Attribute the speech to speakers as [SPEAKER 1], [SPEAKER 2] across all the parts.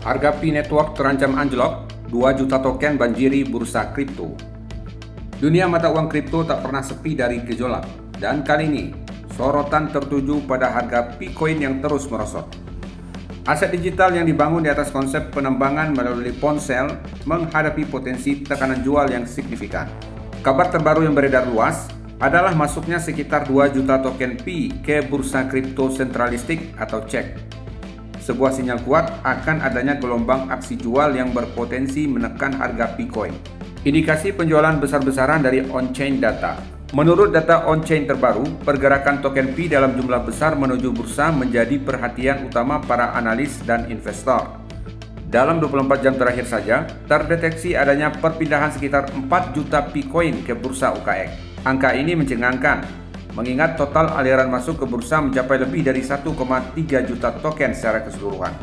[SPEAKER 1] Harga Pi Network terancam anjlok, 2 juta token banjiri bursa kripto. Dunia mata uang kripto tak pernah sepi dari gejolak, dan kali ini sorotan tertuju pada harga Picoin yang terus merosot. Aset digital yang dibangun di atas konsep penambangan melalui ponsel menghadapi potensi tekanan jual yang signifikan. Kabar terbaru yang beredar luas adalah masuknya sekitar 2 juta token Pi ke bursa kripto sentralistik atau CEX. Sebuah sinyal kuat akan adanya gelombang aksi jual yang berpotensi menekan harga Picoin. Indikasi penjualan besar-besaran dari on-chain data. Menurut data on-chain terbaru, pergerakan token Pi dalam jumlah besar menuju bursa menjadi perhatian utama para analis dan investor. Dalam 24 jam terakhir saja, terdeteksi adanya perpindahan sekitar 4 juta Picoin ke bursa UKX. Angka ini mencengangkan, mengingat total aliran masuk ke bursa mencapai lebih dari 1,3 juta token secara keseluruhan.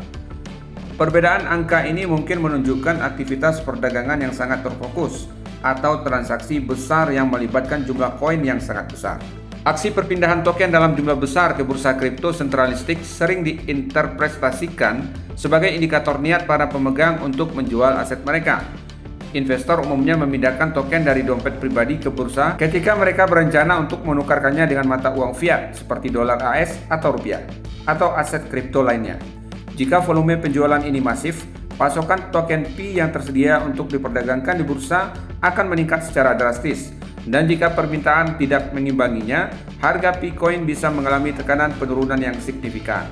[SPEAKER 1] Perbedaan angka ini mungkin menunjukkan aktivitas perdagangan yang sangat terfokus atau transaksi besar yang melibatkan jumlah koin yang sangat besar. Aksi perpindahan token dalam jumlah besar ke bursa kripto sentralistik sering diinterpretasikan sebagai indikator niat para pemegang untuk menjual aset mereka. Investor umumnya memindahkan token dari dompet pribadi ke bursa ketika mereka berencana untuk menukarkannya dengan mata uang fiat seperti dolar AS atau rupiah, atau aset kripto lainnya. Jika volume penjualan ini masif, pasokan token Pi yang tersedia untuk diperdagangkan di bursa akan meningkat secara drastis. Dan jika permintaan tidak mengimbanginya, harga Picoin bisa mengalami tekanan penurunan yang signifikan.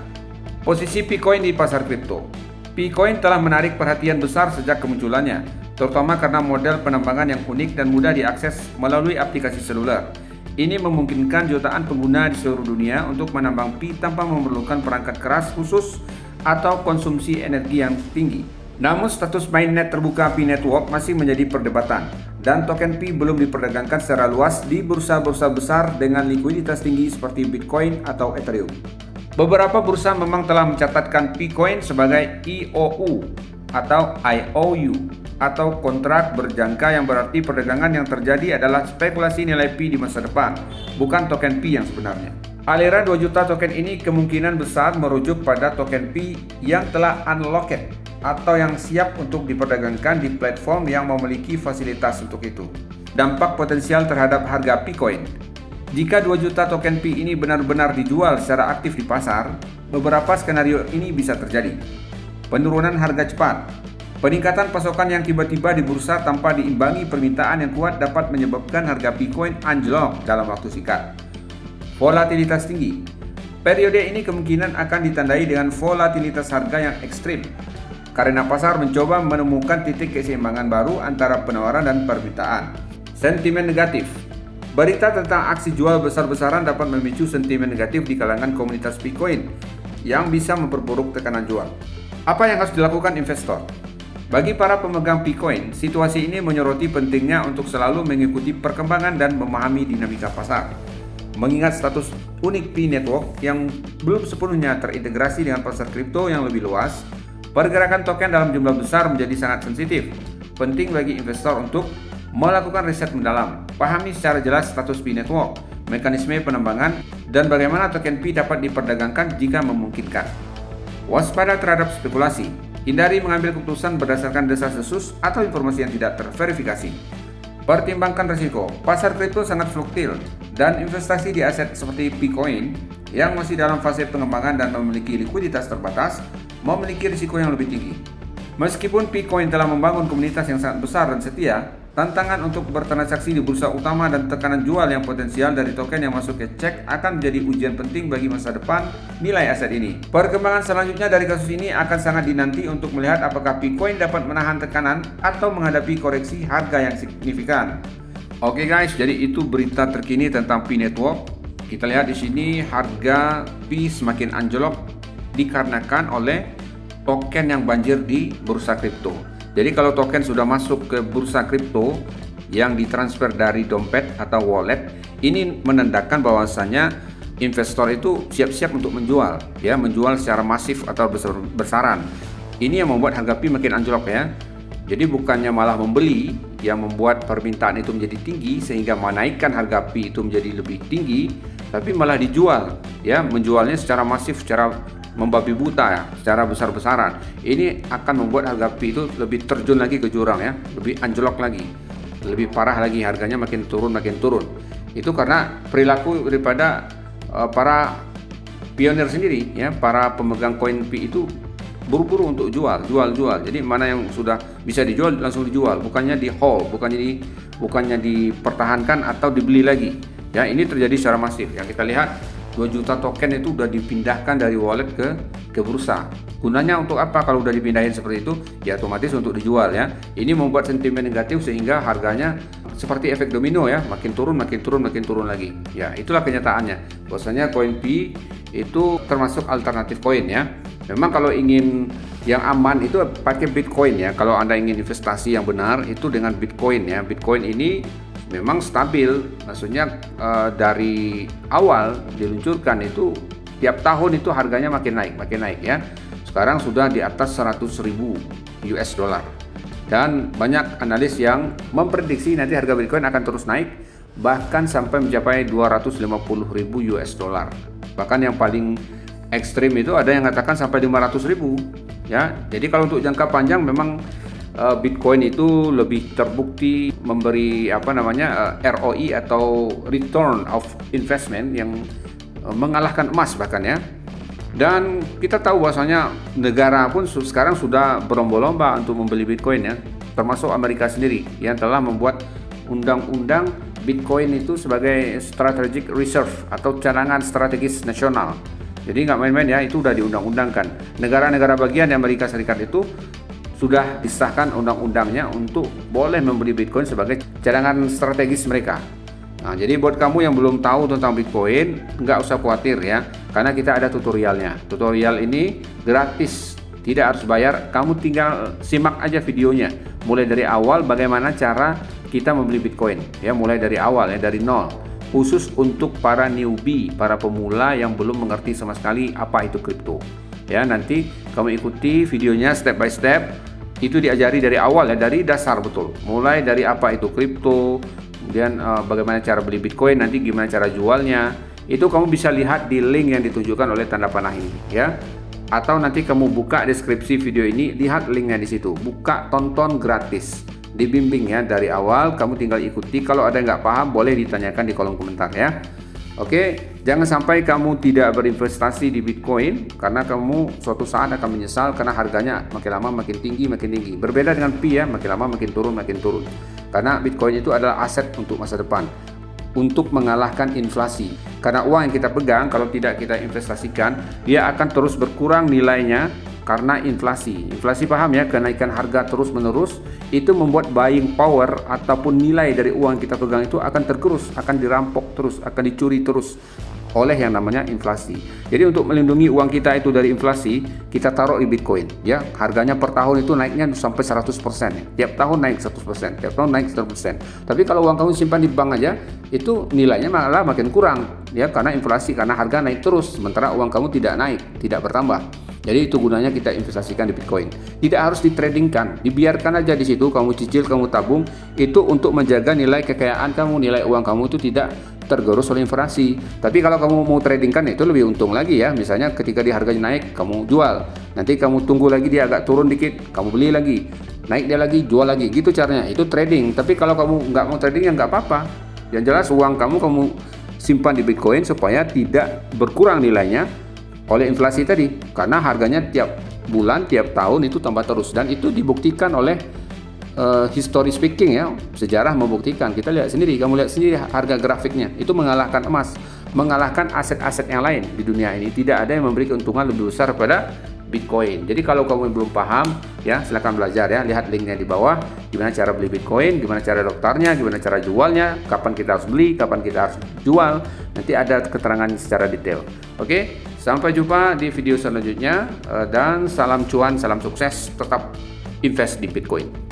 [SPEAKER 1] Posisi Picoin di pasar kripto. Picoin telah menarik perhatian besar sejak kemunculannya, terutama karena model penambangan yang unik dan mudah diakses melalui aplikasi seluler. Ini memungkinkan jutaan pengguna di seluruh dunia untuk menambang Pi tanpa memerlukan perangkat keras khusus atau konsumsi energi yang tinggi. Namun status mainnet terbuka Pi Network masih menjadi perdebatan, dan token Pi belum diperdagangkan secara luas di bursa-bursa besar dengan likuiditas tinggi seperti Bitcoin atau Ethereum. Beberapa bursa memang telah mencatatkan Picoin sebagai IOU atau IOU atau kontrak berjangka, yang berarti perdagangan yang terjadi adalah spekulasi nilai Pi di masa depan, bukan token Pi yang sebenarnya. Aliran 2 juta token ini kemungkinan besar merujuk pada token Pi yang telah unlocked atau yang siap untuk diperdagangkan di platform yang memiliki fasilitas untuk itu. Dampak potensial terhadap harga Picoin. Jika 2 juta token Pi ini benar-benar dijual secara aktif di pasar, beberapa skenario ini bisa terjadi. Penurunan harga cepat. Peningkatan pasokan yang tiba-tiba di bursa tanpa diimbangi permintaan yang kuat dapat menyebabkan harga Picoin anjlok dalam waktu singkat. Volatilitas tinggi. Periode ini kemungkinan akan ditandai dengan volatilitas harga yang ekstrim, karena pasar mencoba menemukan titik keseimbangan baru antara penawaran dan permintaan. Sentimen negatif. Berita tentang aksi jual besar-besaran dapat memicu sentimen negatif di kalangan komunitas Picoin yang bisa memperburuk tekanan jual. Apa yang harus dilakukan investor? Bagi para pemegang Picoin, situasi ini menyoroti pentingnya untuk selalu mengikuti perkembangan dan memahami dinamika pasar. Mengingat status unik Pi Network yang belum sepenuhnya terintegrasi dengan pasar kripto yang lebih luas, pergerakan token dalam jumlah besar menjadi sangat sensitif. Penting bagi investor untuk melakukan riset mendalam, pahami secara jelas status Pi Network, mekanisme penambangan, dan bagaimana token Pi dapat diperdagangkan jika memungkinkan. Waspada terhadap spekulasi. Hindari mengambil keputusan berdasarkan desas-desus atau informasi yang tidak terverifikasi. Pertimbangkan risiko. Pasar kripto sangat fluktuatif, dan investasi di aset seperti Picoin yang masih dalam fase pengembangan dan memiliki likuiditas terbatas memiliki risiko yang lebih tinggi. Meskipun Picoin telah membangun komunitas yang sangat besar dan setia, tantangan untuk bertransaksi di bursa utama dan tekanan jual yang potensial dari token yang masuk ke CEX akan menjadi ujian penting bagi masa depan nilai aset ini. Perkembangan selanjutnya dari kasus ini akan sangat dinanti untuk melihat apakah Picoin dapat menahan tekanan atau menghadapi koreksi harga yang signifikan. Oke guys, jadi itu berita terkini tentang Pi Network. Kita lihat di sini harga Pi semakin anjlok dikarenakan oleh token yang banjir di bursa kripto. Jadi kalau token sudah masuk ke bursa kripto yang ditransfer dari dompet atau wallet, ini menandakan bahwasanya investor itu siap-siap untuk menjual, ya, menjual secara masif atau besar-besaran. Ini yang membuat harga Pi makin anjlok ya. Jadi bukannya malah membeli yang membuat permintaan itu menjadi tinggi sehingga menaikkan harga Pi itu menjadi lebih tinggi, tapi malah dijual, ya, menjualnya secara masif, secara membabi buta ya, secara besar-besaran. Ini akan membuat harga Pi itu lebih terjun lagi ke jurang ya, lebih anjlok lagi, lebih parah lagi, harganya makin turun. Itu karena perilaku daripada para pionir sendiri ya, para pemegang koin Pi itu buru-buru untuk jual. Jadi mana yang sudah bisa dijual langsung dijual, bukannya di hold, bukannya dipertahankan atau dibeli lagi. Ya, ini terjadi secara masif. Yang kita lihat 2 juta token itu udah dipindahkan dari wallet ke bursa. Gunanya untuk apa kalau udah dipindahin seperti itu? Ya otomatis untuk dijual ya. Ini membuat sentimen negatif sehingga harganya seperti efek domino ya, makin turun lagi. Ya, itulah kenyataannya. Bahwasanya koin Pi itu termasuk alternatif koin ya. Memang kalau ingin yang aman itu pakai Bitcoin ya. Kalau Anda ingin investasi yang benar itu dengan Bitcoin ya. Bitcoin ini memang stabil, maksudnya dari awal diluncurkan itu tiap tahun itu harganya makin naik ya. Sekarang sudah di atas 100.000 US dollar. Dan banyak analis yang memprediksi nanti harga Bitcoin akan terus naik bahkan sampai mencapai 250.000 US dollar. Bahkan yang paling ekstrim itu ada yang mengatakan sampai 500.000 ya. Jadi kalau untuk jangka panjang memang Bitcoin itu lebih terbukti memberi ROI atau return of investment yang mengalahkan emas bahkan ya. Dan kita tahu bahwasanya negara pun sekarang sudah berlomba-lomba untuk membeli Bitcoin ya, termasuk Amerika sendiri yang telah membuat undang-undang Bitcoin itu sebagai strategic reserve atau cadangan strategis nasional. Jadi nggak main-main ya, itu udah diundang-undangkan. Negara-negara bagian di Amerika Serikat itu sudah disahkan undang-undangnya untuk boleh membeli Bitcoin sebagai cadangan strategis mereka. Nah, jadi buat kamu yang belum tahu tentang Bitcoin, nggak usah khawatir ya, karena kita ada tutorialnya. Tutorial ini gratis, tidak harus bayar. Kamu tinggal simak aja videonya, mulai dari awal bagaimana cara kita membeli Bitcoin ya, mulai dari awal ya, dari nol. Khusus untuk para newbie, para pemula yang belum mengerti sama sekali apa itu kripto. Ya, nanti kamu ikuti videonya step by step. Itu diajari dari awal ya, dari dasar betul. Mulai dari apa itu kripto, kemudian bagaimana cara beli Bitcoin, nanti gimana cara jualnya. Itu kamu bisa lihat di link yang ditunjukkan oleh tanda panah ini ya. Atau nanti kamu buka deskripsi video ini, lihat linknya di situ. Buka, tonton gratis. Dibimbing ya dari awal, kamu tinggal ikuti. Kalau ada yang nggak paham boleh ditanyakan di kolom komentar ya. Oke, jangan sampai kamu tidak berinvestasi di Bitcoin karena kamu suatu saat akan menyesal karena harganya makin lama makin tinggi. Berbeda dengan Pi ya, makin lama makin turun. Karena Bitcoin itu adalah aset untuk masa depan, untuk mengalahkan inflasi. Karena uang yang kita pegang kalau tidak kita investasikan, dia akan terus berkurang nilainya karena inflasi. Inflasi paham ya, kenaikan harga terus-menerus itu membuat buying power ataupun nilai dari uang kita pegang itu akan tergerus, akan dirampok terus, akan dicuri terus oleh yang namanya inflasi. Jadi untuk melindungi uang kita itu dari inflasi, kita taruh di Bitcoin ya. Harganya per tahun itu naiknya sampai 100% ya. Tiap tahun naik 100%, tiap tahun naik 100%. Tapi kalau uang kamu simpan di bank aja, itu nilainya malah makin kurang ya, karena inflasi, karena harga naik terus sementara uang kamu tidak naik, tidak bertambah. Jadi itu gunanya kita investasikan di Bitcoin. Tidak harus ditradingkan, dibiarkan aja di situ, kamu cicil, kamu tabung. Itu untuk menjaga nilai kekayaan kamu, nilai uang kamu itu tidak tergerus oleh inflasi. Tapi kalau kamu mau tradingkan itu lebih untung lagi ya. Misalnya ketika di harganya naik, kamu jual. Nanti kamu tunggu lagi dia agak turun dikit, kamu beli lagi. Naik dia lagi, jual lagi. Gitu caranya. Itu trading. Tapi kalau kamu nggak mau trading ya nggak apa-apa. Yang jelas uang kamu simpan di Bitcoin supaya tidak berkurang nilainya oleh inflasi tadi, karena harganya tiap bulan, tiap tahun itu tambah terus, dan itu dibuktikan oleh history speaking ya, sejarah membuktikan. Kita lihat sendiri, kamu lihat sendiri harga grafiknya itu mengalahkan emas, mengalahkan aset-aset yang lain di dunia ini. Tidak ada yang memberi keuntungan lebih besar pada Bitcoin. Jadi kalau kamu belum paham ya, silahkan belajar ya, lihat linknya di bawah, gimana cara beli Bitcoin, gimana cara daftarnya, gimana cara jualnya, kapan kita harus beli, kapan kita harus jual, nanti ada keterangan secara detail. Oke, sampai jumpa di video selanjutnya, dan salam cuan, salam sukses, tetap invest di Bitcoin.